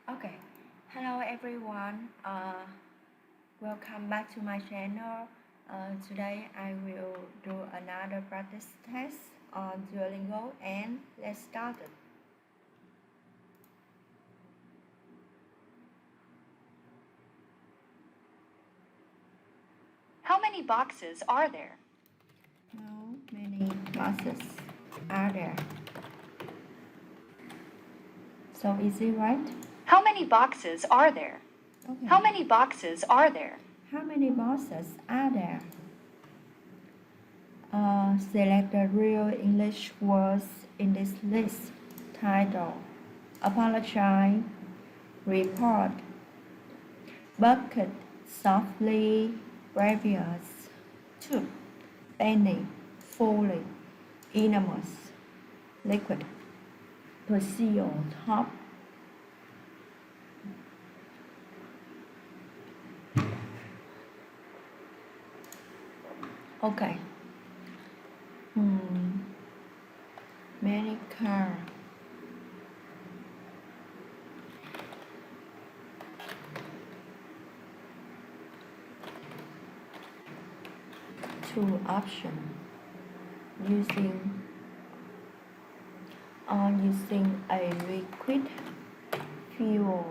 Okay, hello everyone. Welcome back to my channel. Today I will do another practice test on Duolingo, and let's start it. How many boxes are there? How many boxes are there? So easy, right? How many boxes are there? Okay. How many boxes are there? How many boxes are there? Select the real English words in this list. Title: Apologize, report, bucket, softly, previous. 2. Penny, fully, enormous, liquid, Persil, top. Okay. Many car. Two option. Using a liquid fuel.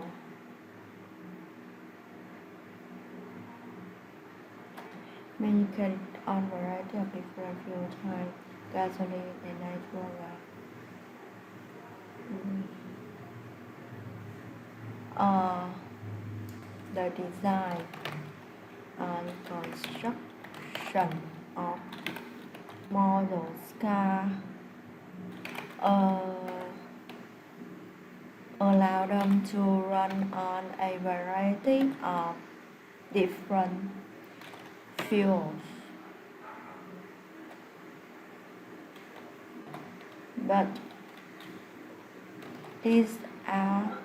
Many carried on variety of different fuel types, gasoline and natural gas. The design and construction of models car allow them to run on a variety of different fuels, but these are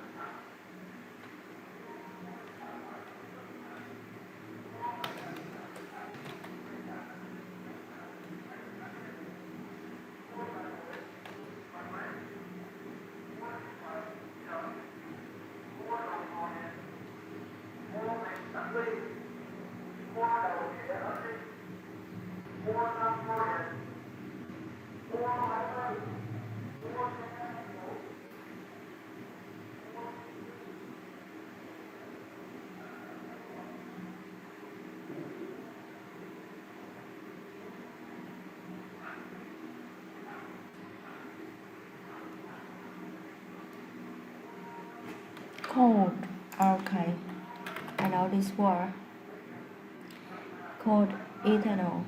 code. Okay, I know this word. Code ethanol.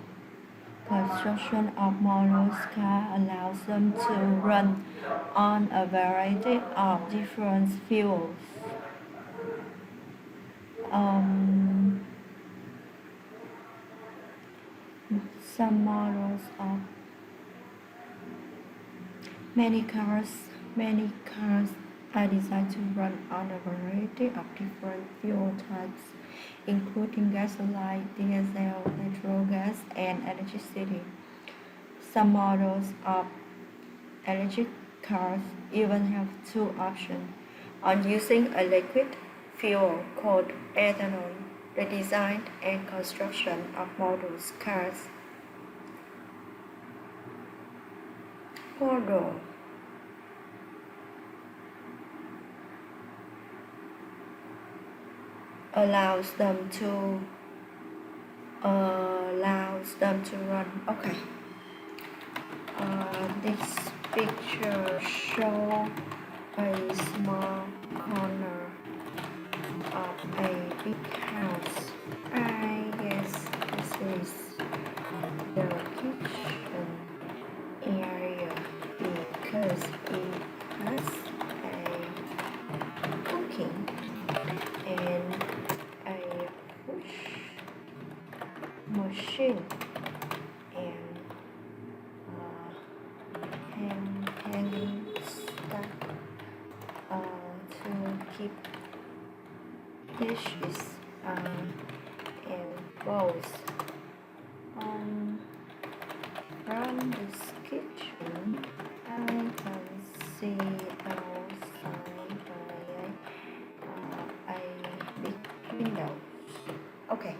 Construction of models car allows them to run on a variety of different fuels. Some models of many cars are designed to run on a variety of different fuel types, including gasoline, diesel, natural gas, and electricity. Some models of electric cars even have two options on using a liquid fuel called ethanol. The design and construction of models cars model allows them to run. Okay. This picture show a small corner of a big house. I guess this is the kitchen area because it has a cooking and a push machine and hanging stuff to keep dishes and bowls. From this kitchen, I can see outside taking notes. Okay.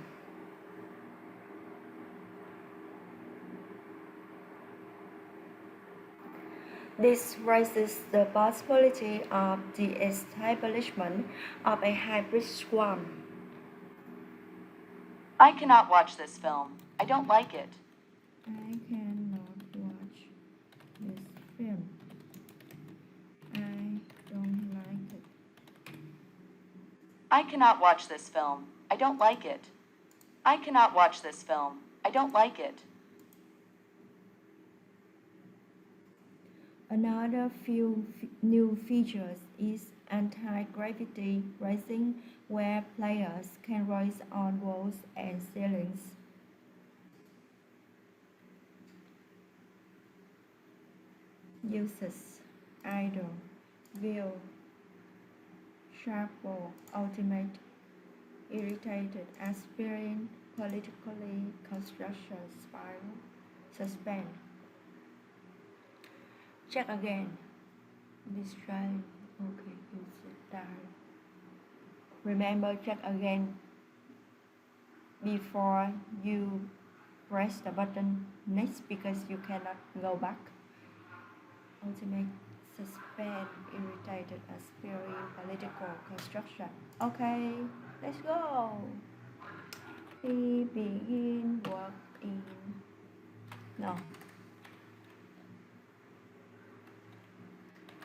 This raises the possibility of the establishment of a hybrid swarm. I cannot watch this film. I don't like it. I cannot watch this film. I don't like it. I cannot watch this film. I don't like it. I cannot watch this film. I don't like it. Another few new features is anti-gravity racing, where players can race on walls and ceilings. Uses idle, view, sharper, ultimate, irritated, aspiring, politically, construction, spiral, suspend. Check again. Destroy. Okay, use it die. Remember, check again before you press the button next because you cannot go back. Ultimate, suspend, irritated, aspiring, political, construction. Okay, let's go. He begin work in. No.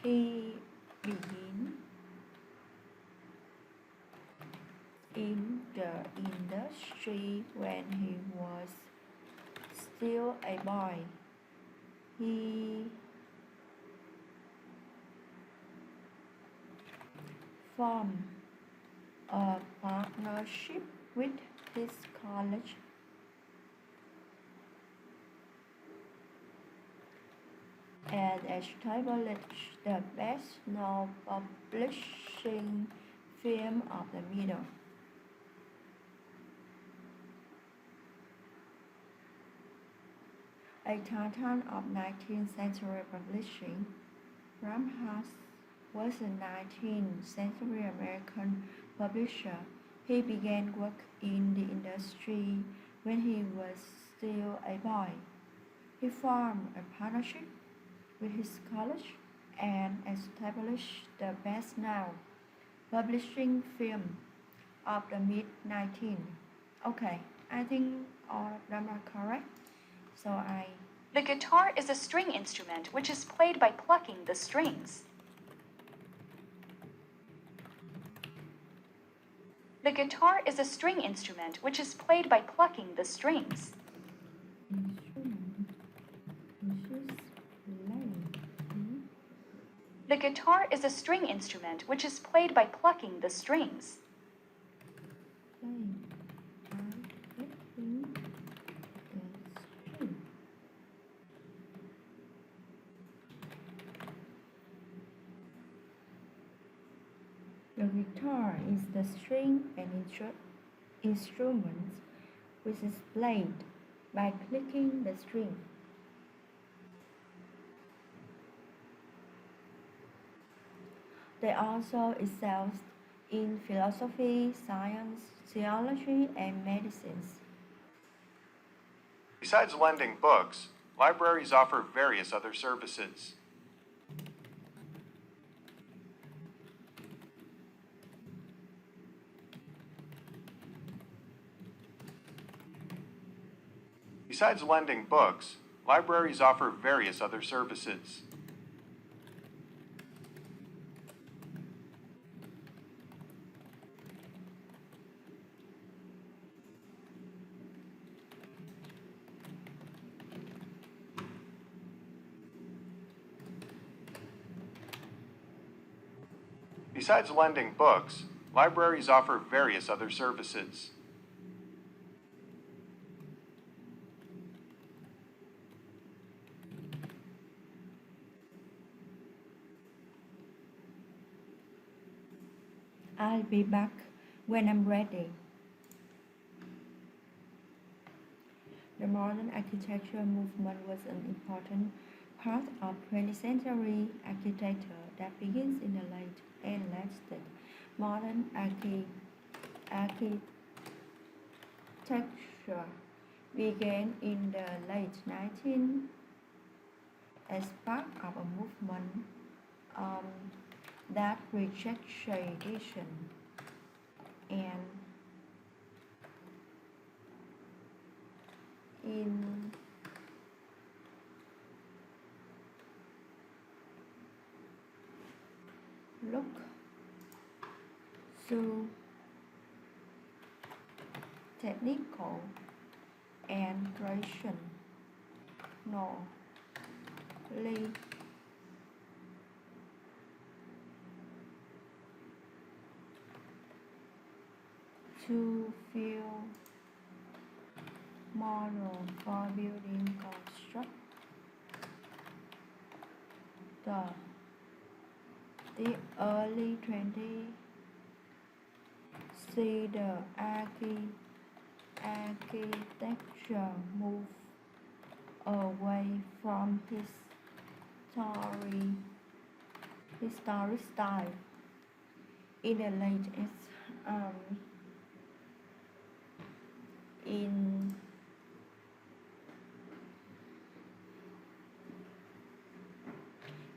He began in the industry when he was still a boy. He formed a partnership with his college and established the best known publishing firm of the middle. A titan of 19th century publishing, Bramhart was a 19th century American publisher. He began work in the industry when he was still a boy. He formed a partnership with his college and established the best-known publishing firm of the mid-19th. Okay, I think all of them are correct. So The guitar is a string instrument which is played by plucking the strings. The guitar is a string instrument which is played by plucking the strings. The guitar is a string instrument which is played by plucking the strings. The guitar is the string and instrument which is played by clicking the string. They also excel in philosophy, science, theology, and medicine. Besides lending books, libraries offer various other services. Besides lending books, libraries offer various other services. Besides lending books, libraries offer various other services. I'll be back when I'm ready. The modern architecture movement was an important part of 20th century architecture that begins in the late and lasted. Modern architecture began in the late 19th as part of a movement um, that rejects tradition and in look so technical and traditional to feel model for building construct the early 20s see the architecture move away from historic style. In the late in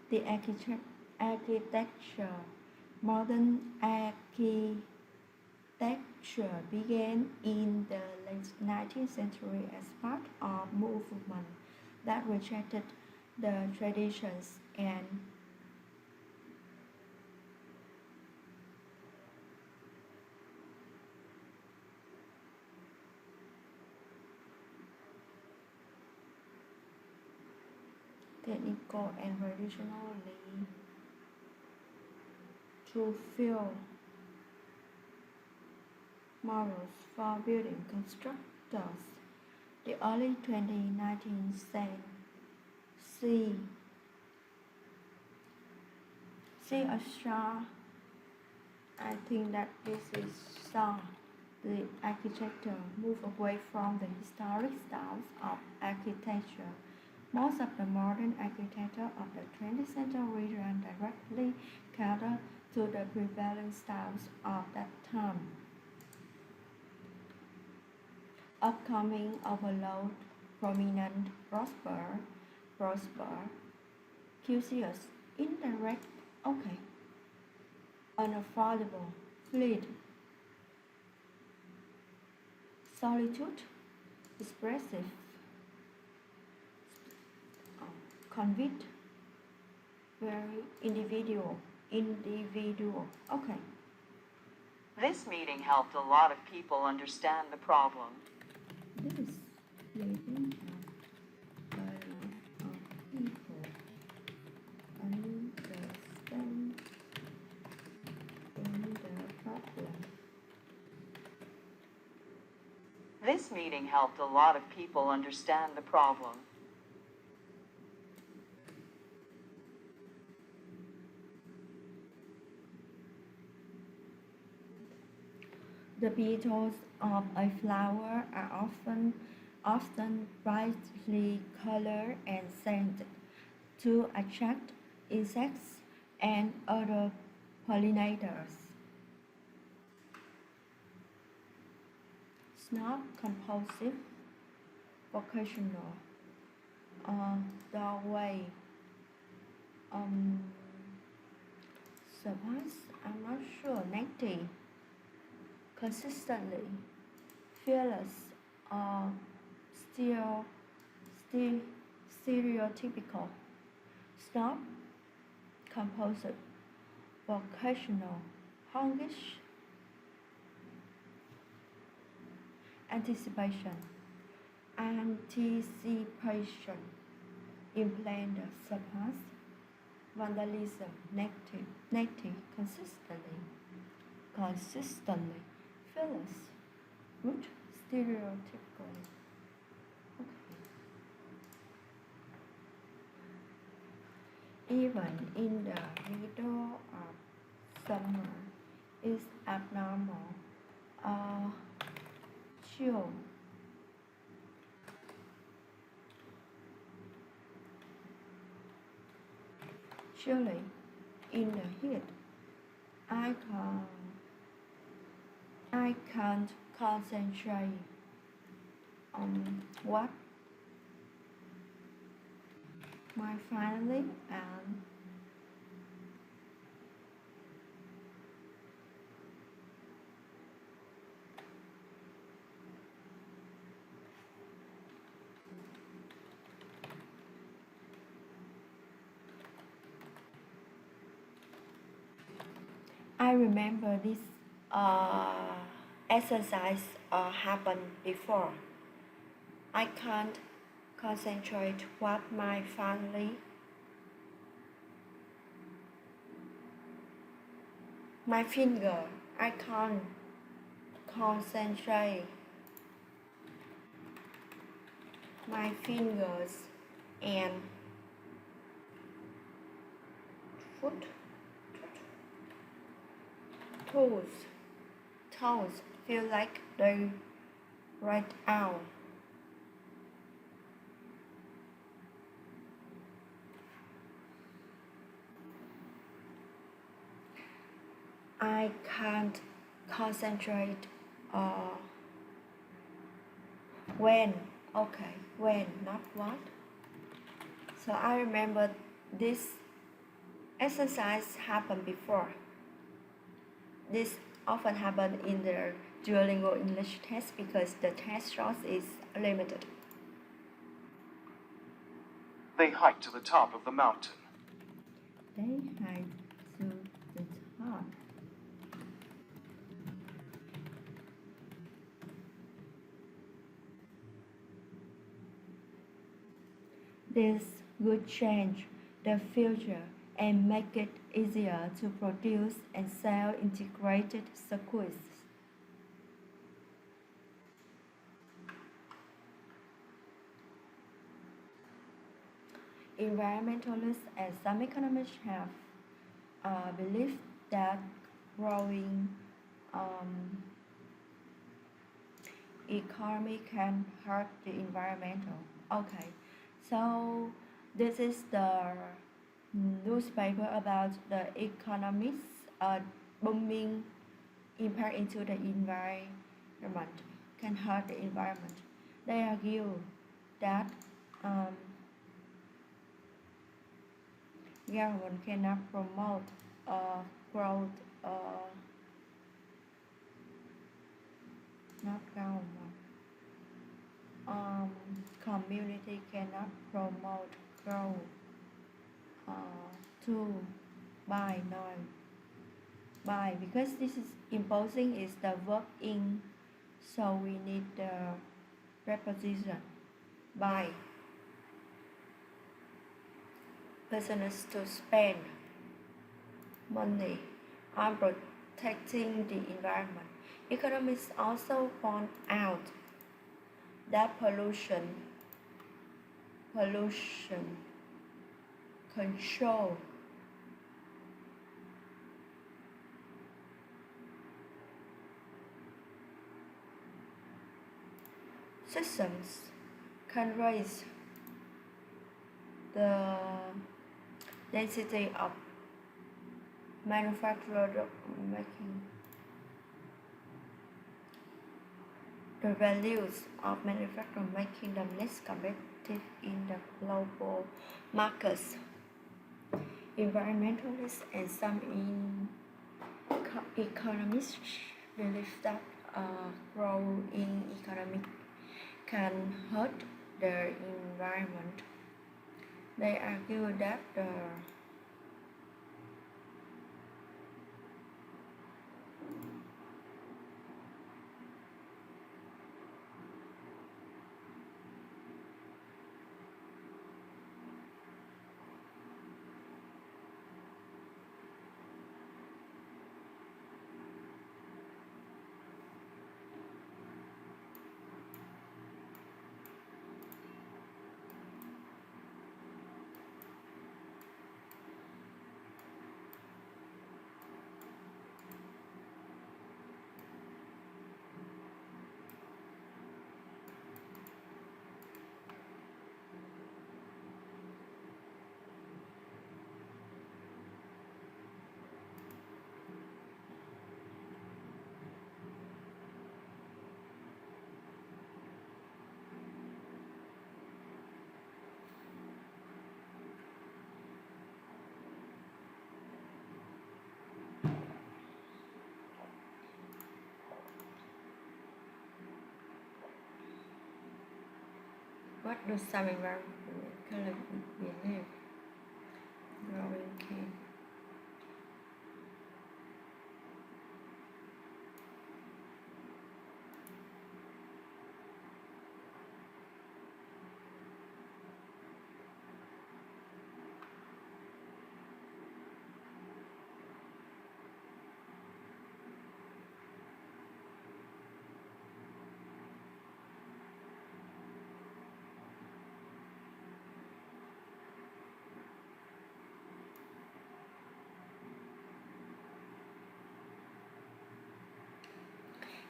the architecture, modern architecture began in the late 19th century as part of movement that rejected the traditions and technical and traditionally to fill models for building constructors. The early 2019th see a star. I think that this is star. The architecture move away from the historic styles of architecture. Most of the modern architecture of the 20th century ran directly counter to the prevailing styles of that time. Upcoming overload, prominent, prosper, curious, indirect, okay, unaffordable, fleet, solitude, expressive, convict, very individual, okay. This meeting helped a lot of people understand the problem. This meeting helped a lot of people understand the problem. This meeting helped a lot of people understand the problem. The petals of a flower are often brightly colored and scented to attract insects and other pollinators. Snap compulsive, vocational, doorway, surprise, I'm not sure, negative, consistently, fearless, or still stereotypical, snob, compulsive, vocational, hawkish, anticipation, implant, surpass, vandalism, negative, consistently, fearless, root, stereotypical. Okay. Even in the middle of summer is abnormal. Chill. Chilly in the heat. I can I can't concentrate on what my family and I remember this uh, exercise happened before. I can't concentrate what my family, my finger. I can't concentrate my fingers and foot, toes, toes feel like they right out. I can't concentrate uh, when, okay, when, not what. So I remember this exercise happened before. This often happen in the Duolingo English test because the test source is limited. They hiked to the top of the mountain. They hike to the top. This would change the future and make it easier to produce and sell integrated circuits. Environmentalists and some economists have believed that growing um, economy can hurt the environmental. Okay, so this is the newspaper about the economics booming impact into the environment can hurt the environment. They argue that um, government cannot promote growth, not government. Community cannot promote growth to by noise by because this is imposing is the verb in, so we need the preposition by business to spend money on protecting the environment. Economists also point out that pollution control systems can raise the density of manufactured making the values of manufacturing making them less competitive in the global markets. Environmentalists and some economists believe that growing economy can hurt the environment. They argue that the What do some environmentally believe? Growing key.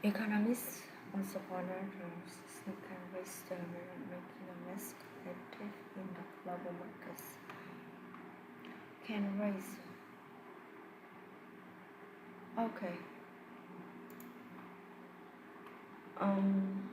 Economists also honor those who can raise the making them less competitive in the global markets. Can raise. Okay. Um.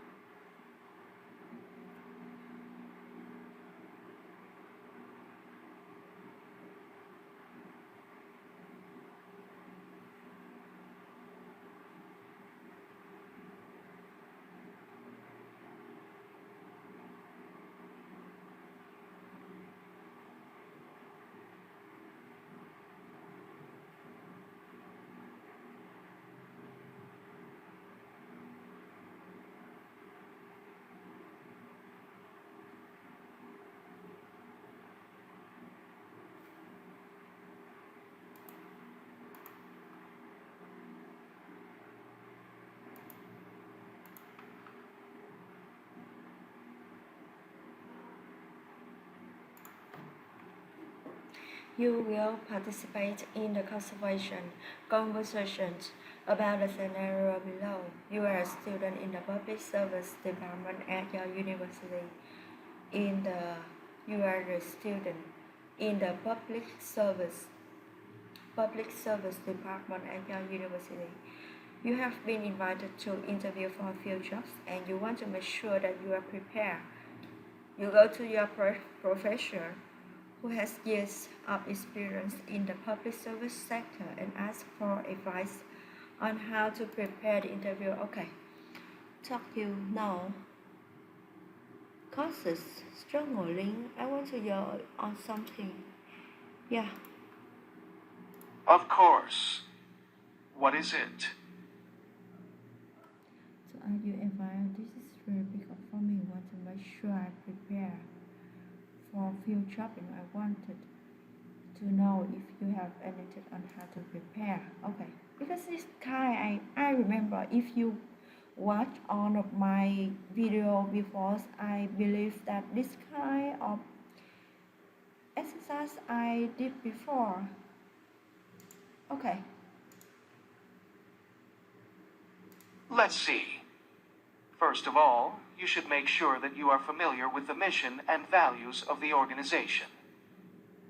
You will participate in the conversations about the scenario below. You are a student in the public service department at your university. You are a student in the public service department at your university. You have been invited to interview for a few jobs and you want to make sure that you are prepared. You go to your professor who has years of experience in the public service sector and ask for advice on how to prepare the interview. Okay, talk you now. Causes struggling. I want to yell on something. Yeah. Of course. What is it? So are you advised? This is very big for me. Want to make sure I prepare for field shopping. I wanted to know if you have anything on how to prepare. Okay, because this kind I remember if you watch all of my video before, I believe that this kind of exercise I did before. Okay. Let's see. First of all, you should make sure that you are familiar with the mission and values of the organization.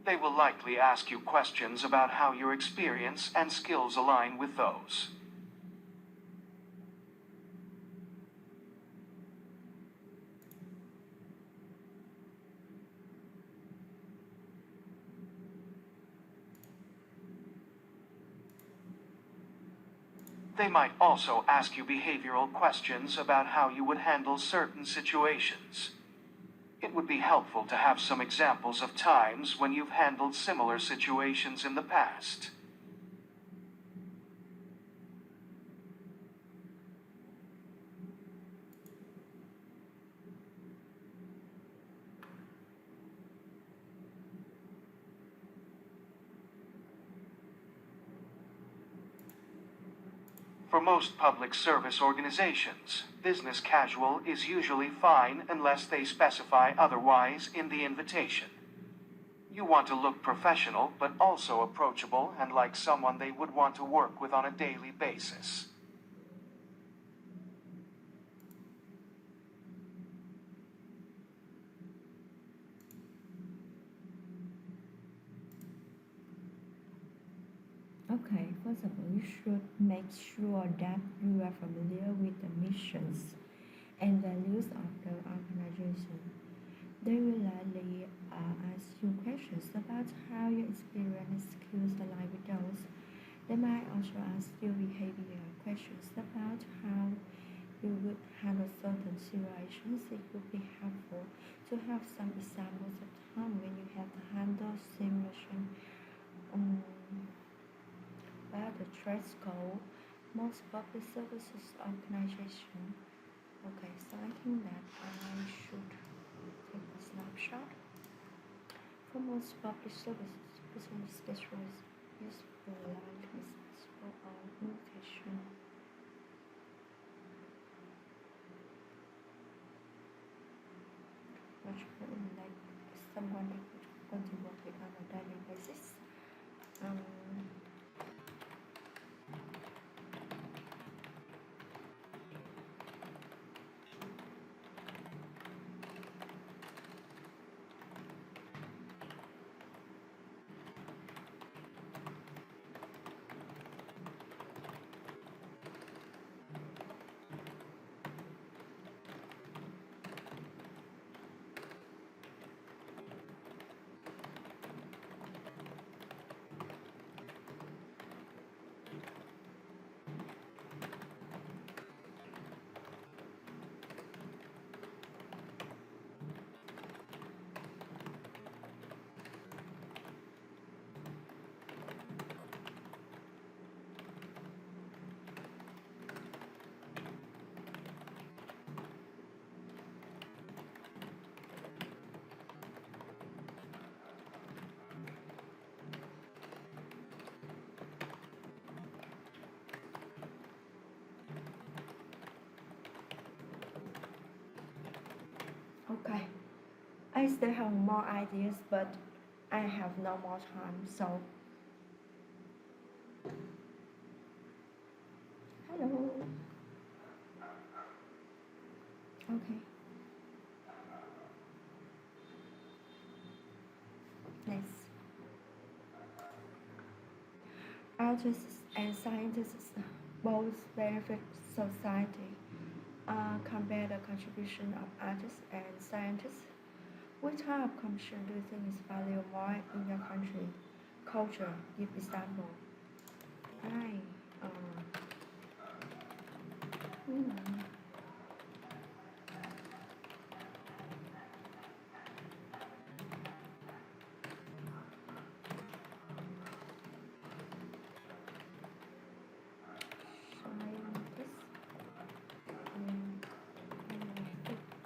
They will likely ask you questions about how your experience and skills align with those. They might also ask you behavioral questions about how you would handle certain situations. It would be helpful to have some examples of times when you've handled similar situations in the past. For most public service organizations, business casual is usually fine unless they specify otherwise in the invitation. You want to look professional but also approachable and like someone they would want to work with on a daily basis. Okay, first of all, you should make sure that you are familiar with the missions and values of the organization. They will likely ask you questions about how your experience and skills align with those. They might also ask you behavioral questions about how you would handle certain situations, it would be helpful to have some examples of time when you have to handle simulation. Um, where the threats go, most public services organization. Okay, so I think that I should take a snapshot. For most public services, business schedule is useful like messages for our invitation. Much more like someone that would want to work with on a daily basis. Um, okay. I still have more ideas, but I have no more time, so. Hello. Okay. Next. Artists and scientists both benefit society. Compare the contribution of artists and scientists. Which type of contribution do you think is valued more in your country? Culture. Give example. Right. Hmm. Scientists. And scientists.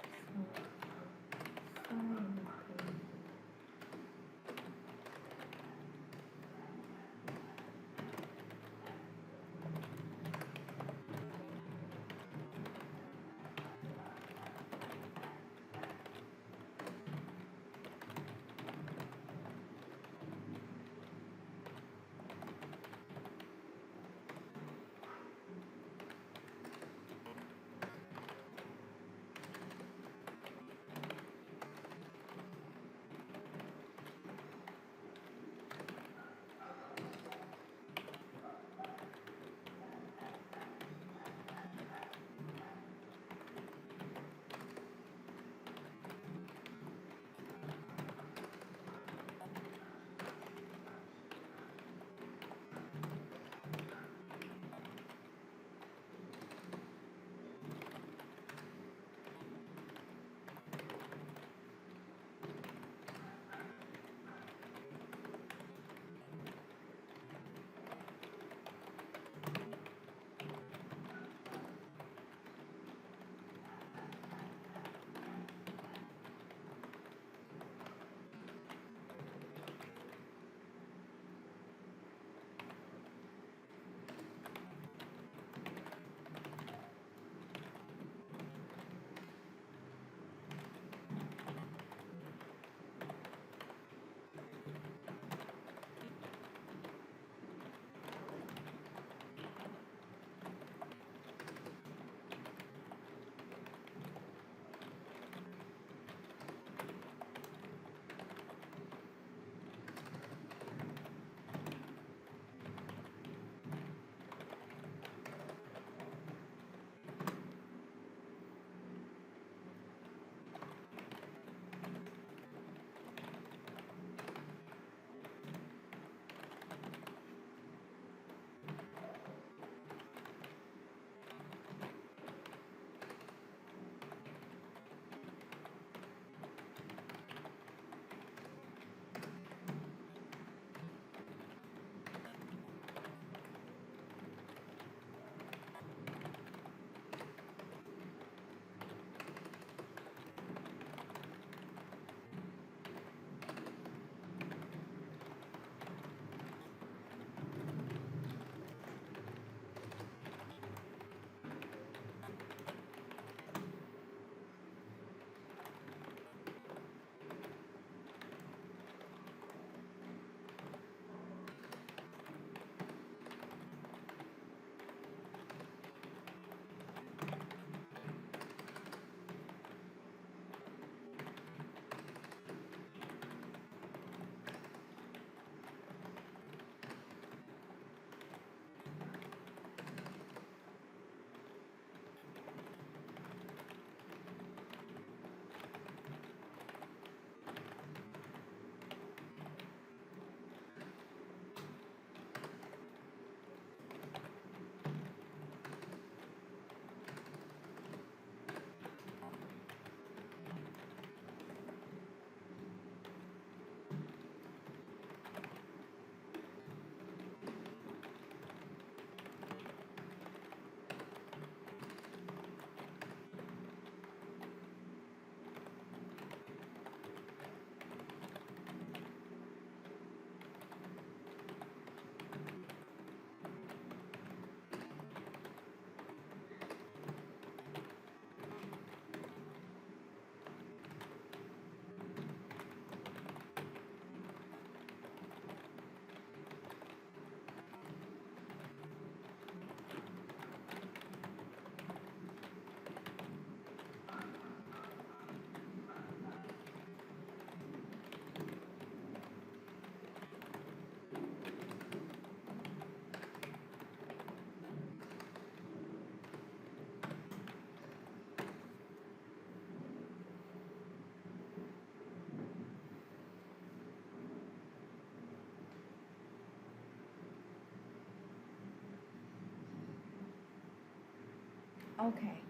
Okay.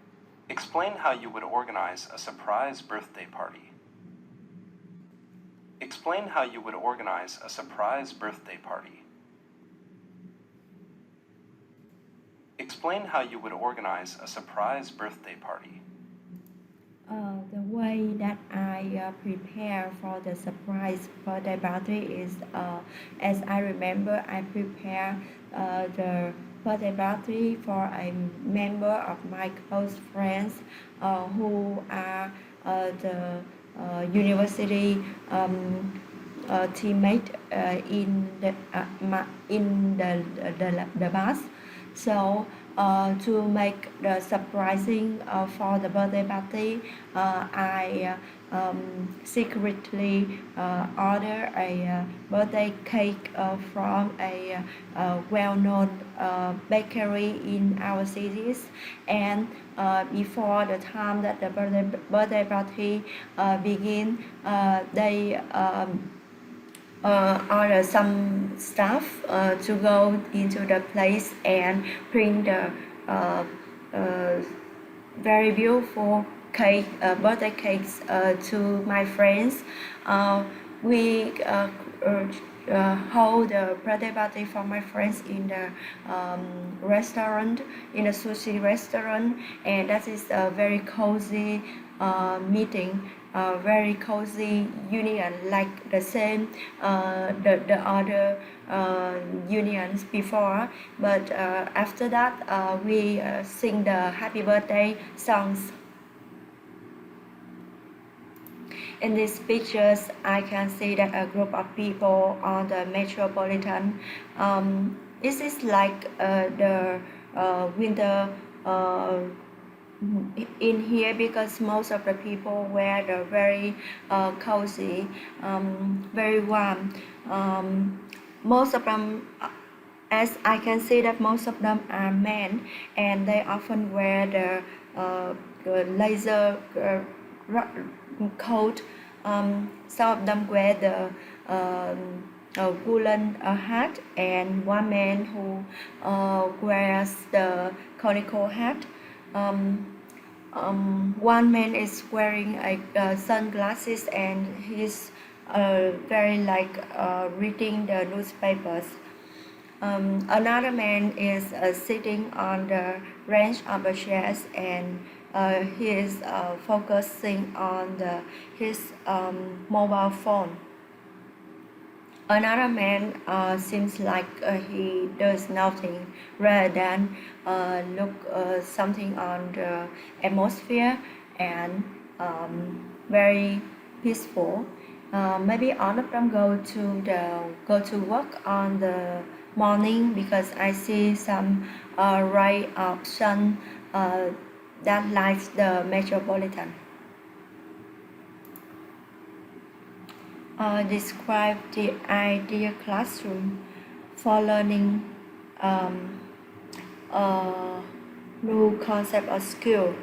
Explain how you would organize a surprise birthday party. Explain how you would organize a surprise birthday party. Explain how you would organize a surprise birthday party. The way that I prepare for the surprise birthday party is, as I remember, I prepare the birthday party for a member of my close friends who are the university teammate in the bus. So to make the surprising for the birthday party, I secretly order a birthday cake from a well-known bakery in our cities, and before the time that the birthday party begin, they order some staff to go into the place and bring the uh, uh, very beautiful birthday cakes to my friends. We hold the birthday party for my friends in the restaurant, in a sushi restaurant, and that is a very cozy meeting, very cozy union, like the same the other unions before. But after that, we sing the happy birthday songs. In these pictures, I can see that a group of people on the metropolitan. This is like the winter in here, because most of the people wear the very cozy, very warm. Most of them, as I can see that most of them are men, and they often wear the laser coat. Some of them wear the woolen hat, and one man who wears the conical hat. One man is wearing sunglasses, and he's very like reading the newspapers. Another man is sitting on the range of the chairs, and he is focusing on his mobile phone. Another man seems like he does nothing, rather than look something on the atmosphere, and very peaceful. Maybe all of them go to work on the morning, because I see some ray of sun that lights the metropolitan. Describe the ideal classroom for learning a new concept or skill.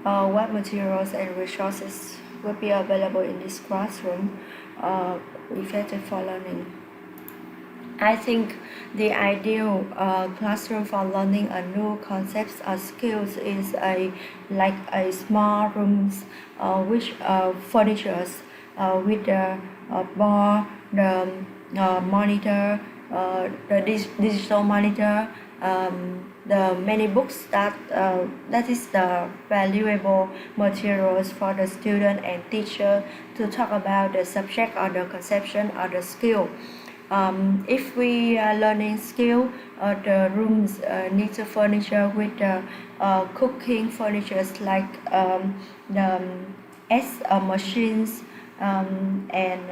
What materials and resources would be available in this classroom effective for learning? I think the ideal classroom for learning a new concepts or skills is like a small rooms which furnitures with the board, the monitor, the digital monitor, the many books that is the valuable materials for the student and teacher to talk about the subject or the conception or the skill. If we are learning skill, the rooms need to furniture with the cooking furnitures, like the S machines, and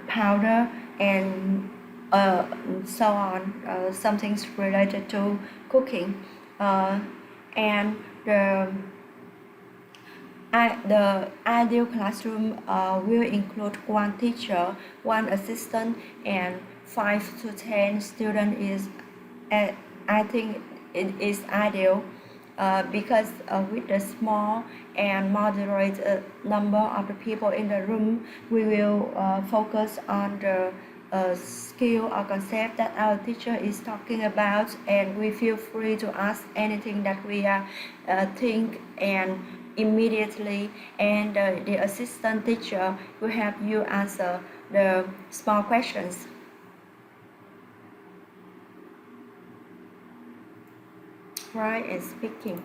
powder, and so on, something related to cooking, and the ideal classroom will include one teacher, one assistant, and 5 to 10 students. I think it is ideal because with the small and moderate number of the people in the room, we will focus on the skill or concept that our teacher is talking about, and we feel free to ask anything that we are think and immediately, and the assistant teacher will help you answer the small questions. Right, and speaking.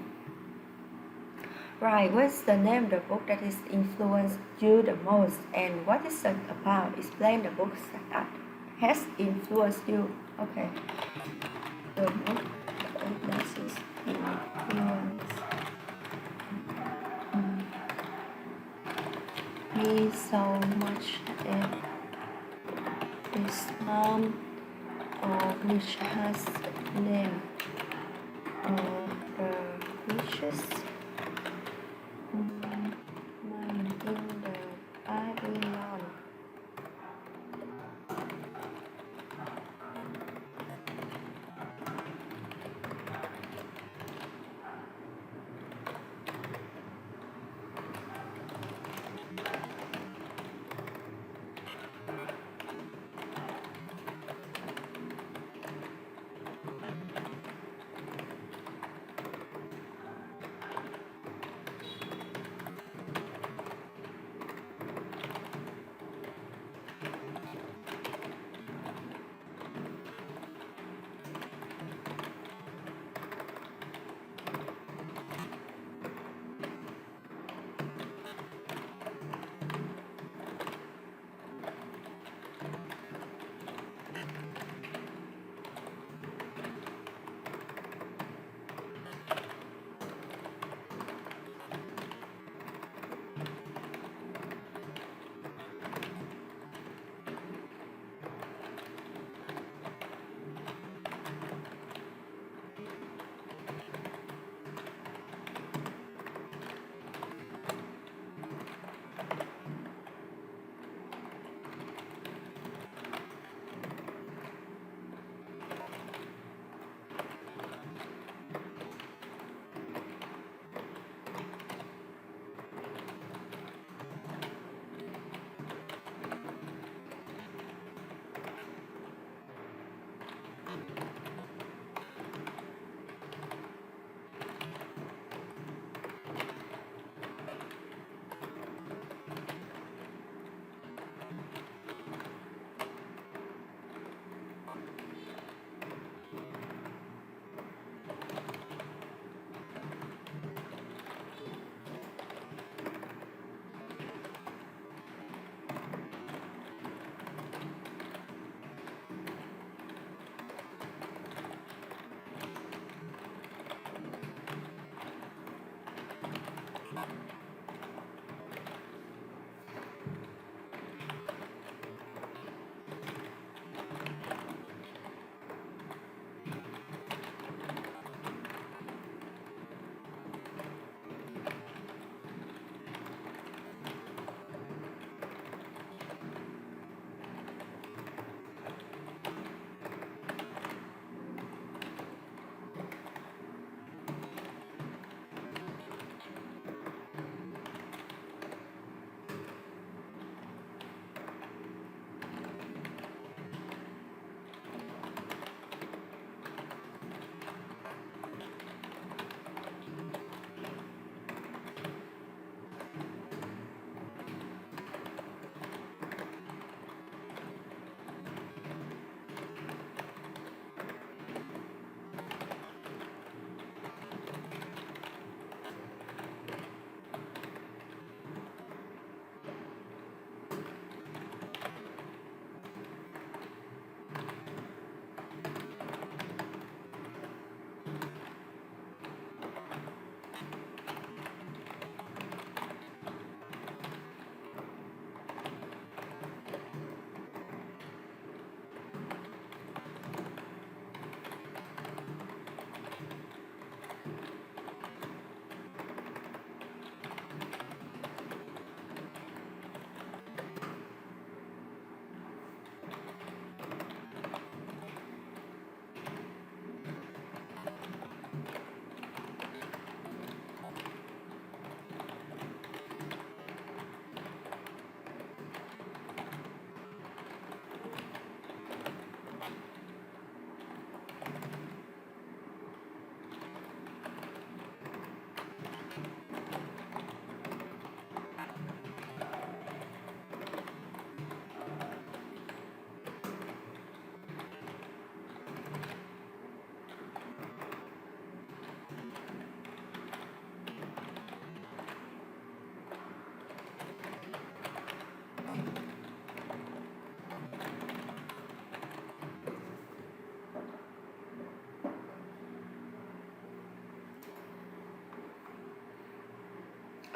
Right, what's the name of the book that has influenced you the most, and what is it about? Explain the books that has influenced you. Okay, the book that is influenced me so much that this name which has name of the richest man in the Babylon.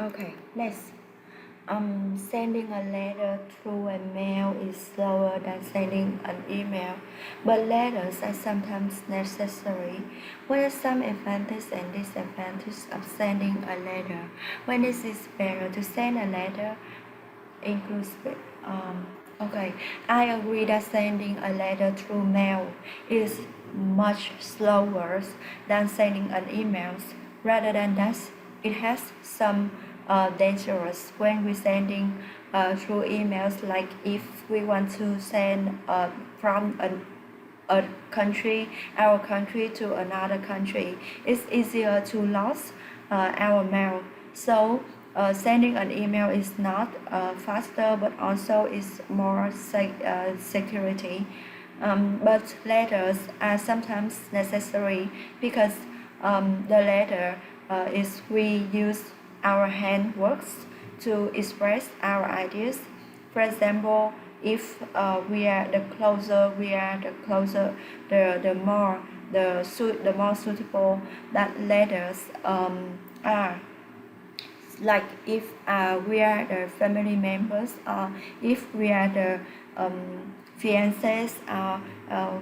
Okay, next. Sending a letter through a mail is slower than sending an email, but letters are sometimes necessary. What are some advantages and disadvantages of sending a letter? When is it better to send a letter? Includes okay, I agree that sending a letter through mail is much slower than sending an email. Rather than that, it has some dangerous when we sending through emails. Like if we want to send from a country, our country to another country, it's easier to lose our mail. So sending an email is not faster, but also is more security. But letters are sometimes necessary because the letter is we use our hand works to express our ideas. For example, if the more the more suitable that letters are. Like if we are the family members, or if we are the fiancés, or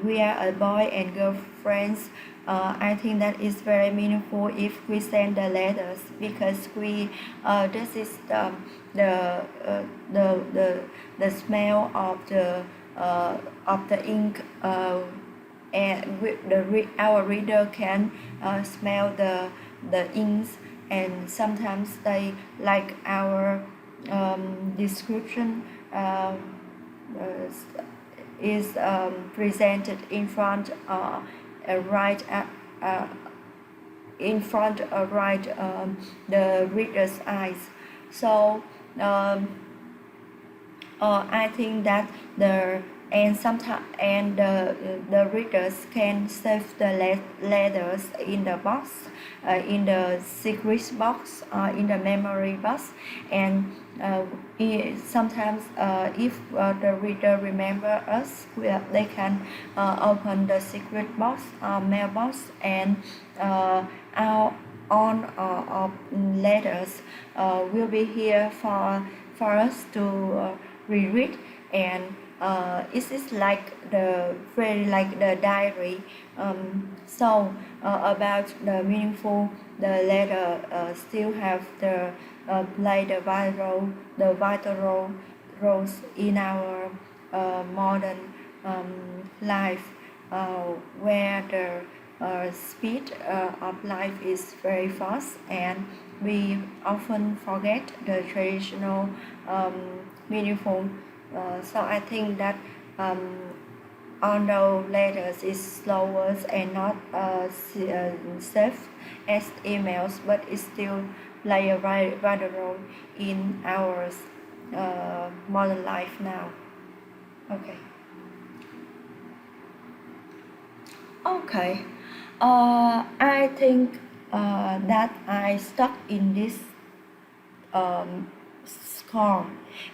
we are a boy and girl friends, I think that is very meaningful if we send the letters, because we this is the uh, the the the smell of the ink, and our reader can smell the inks, and sometimes they like our description is presented in front right uh, in front right the reader's eyes. So um, I think that the readers can save the letters in the box, in the secret box, in the memory box, and sometimes if the reader remember us, they can open the secret box, mailbox, and our on of letters will be here for us to reread, and it is like the very like the diary. So about the meaningful, the letter still have the play the vital roles in our modern life, where the speed of life is very fast, and we often forget the traditional meaningful. So I think that although letters is slower and not safe as emails, but it still play a vital role in our modern life now. Okay. Okay. I think that I stuck in this score,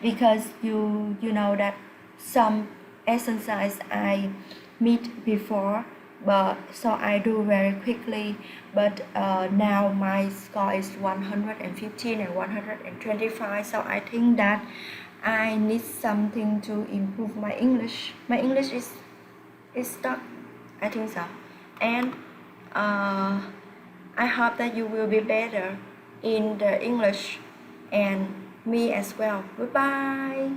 because you know that some exercise I meet before, but so I do very quickly, but now my score is 115 and 125, so I think that I need something to improve my English. My English is stuck, I think so, and I hope that you will be better in the English, and me as well. Goodbye.